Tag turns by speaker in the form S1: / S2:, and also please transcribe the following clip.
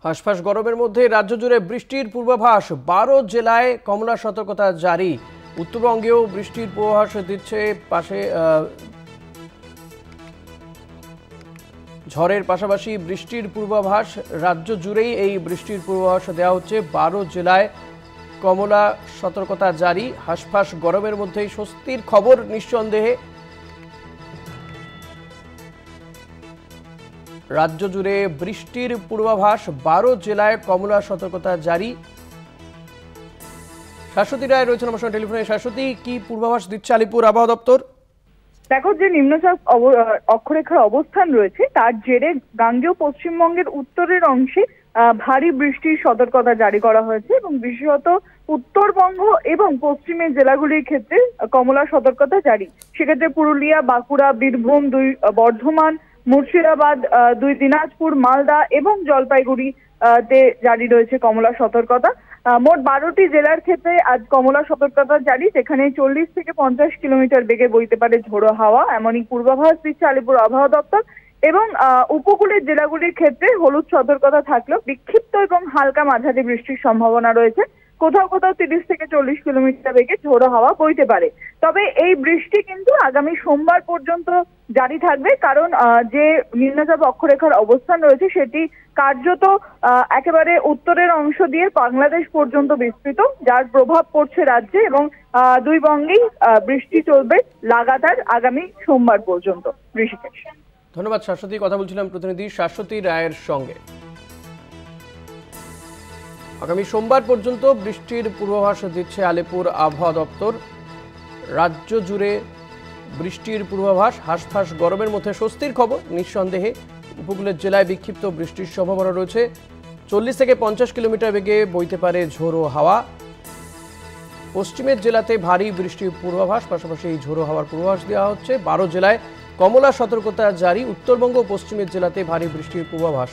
S1: হাঁসফাঁস গরমের মধ্যে রাজ্য জুড়ে বৃষ্টির পূর্বাভাস, 12 জেলায় কমলা সতর্কতা জারি। উত্তরবঙ্গেও বৃষ্টির পূর্বাভাস দিচ্ছে। পাশে ঝড়ের পাশাপাশি বৃষ্টির পূর্বাভাস, রাজ্য জুড়েই এই বৃষ্টির পূর্বাভাস দেওয়া হচ্ছে। 12 জেলায় কমলা সতর্কতা জারি। হাঁসফাঁস গরমের মধ্যেই স্বস্তির খবর নিঃসন্দেহে। রাজ্য জুড়ে বৃষ্টির পূর্বাভাস, 12 জেলায় কমলা সতর্কতা জারি। শাশ্বতী রায় রয়েছেন আমার সঙ্গে টেলিফোনে। শাশ্বতী, কি পূর্বাভাস দিচ্ছে আলিপুর আবহাওয়া দপ্তর?
S2: দেখো, যে নিম্নচাপ অক্ষরেখার অবস্থান রয়েছে তার জেরে গাঙ্গেয় পশ্চিমবঙ্গের উত্তরের অংশে ভারী বৃষ্টির সতর্কতা জারি করা হয়েছে এবং বিশেষত উত্তরবঙ্গ এবং পশ্চিমের জেলাগুলির ক্ষেত্রে কমলা সতর্কতা জারি। সেক্ষেত্রে পুরুলিয়া, বাঁকুড়া, বীরভূম 2, বর্ধমান, মুর্শিদাবাদ 2, দিনাজপুর, মালদা এবং জলপাইগুড়ি তে জারি রয়েছে কমলা সতর্কতা। মোট 12টি জেলার ক্ষেত্রে আজ কমলা সতর্কতা জারি, যেখানে 40 থেকে 50 কিলোমিটার বেগে বইতে পারে ঝোড়ো হাওয়া, এমনই পূর্বাভাস দিচ্ছে আলিপুর আবহাওয়া দপ্তর। এবং উপকূলের জেলাগুলির ক্ষেত্রে হলুদ সতর্কতা থাকলেও বিক্ষিপ্ত এবং হালকা মাঝারি বৃষ্টির সম্ভাবনা রয়েছে। কোথাও কোথাও 30 থেকে 40 কিলোমিটার বেগে ঝোড়ো হাওয়া বইতে পারে। তবে এই বৃষ্টি কিন্তু আগামী সোমবার পর্যন্ত জারি থাকবে, কারণ যে নিম্নচাপ অক্ষরেখার অবস্থান রয়েছে সেটি কার্যত একেবারে উত্তরের অংশ দিয়ে বাংলাদেশ পর্যন্ত বিস্তৃত, যার প্রভাব পড়ছে রাজ্যে এবং দুই বঙ্গেই বৃষ্টি চলবে লাগাতার আগামী সোমবার পর্যন্ত। ঋষিকেশ।
S1: ধন্যবাদ শাশ্বতী। কথা বলছিলাম প্রতিনিধি শাশ্বতী রায়ের সঙ্গে। আগামী সোমবার পর্যন্ত বৃষ্টির পূর্বাভাস দিচ্ছে আলিপুর আবহাওয়া দপ্তর। রাজ্য জুড়ে বৃষ্টির পূর্বাভাস, হাঁসফাঁস গরমের মধ্যে স্বস্তির খবর নিঃসন্দেহে। উপকূলের জেলায় বিক্ষিপ্ত বৃষ্টির সম্ভাবনা রয়েছে। 40 থেকে 50 কিলোমিটার বেগে বইতে পারে ঝোড়ো হাওয়া। পশ্চিমের জেলাতে ভারী বৃষ্টির পূর্বাভাস, পাশাপাশি এই ঝোড়ো হাওয়ার পূর্বাভাস দেওয়া হচ্ছে। 12 জেলায় কমলা সতর্কতা জারি। উত্তরবঙ্গ ও পশ্চিমের জেলাতে ভারী বৃষ্টির পূর্বাভাস।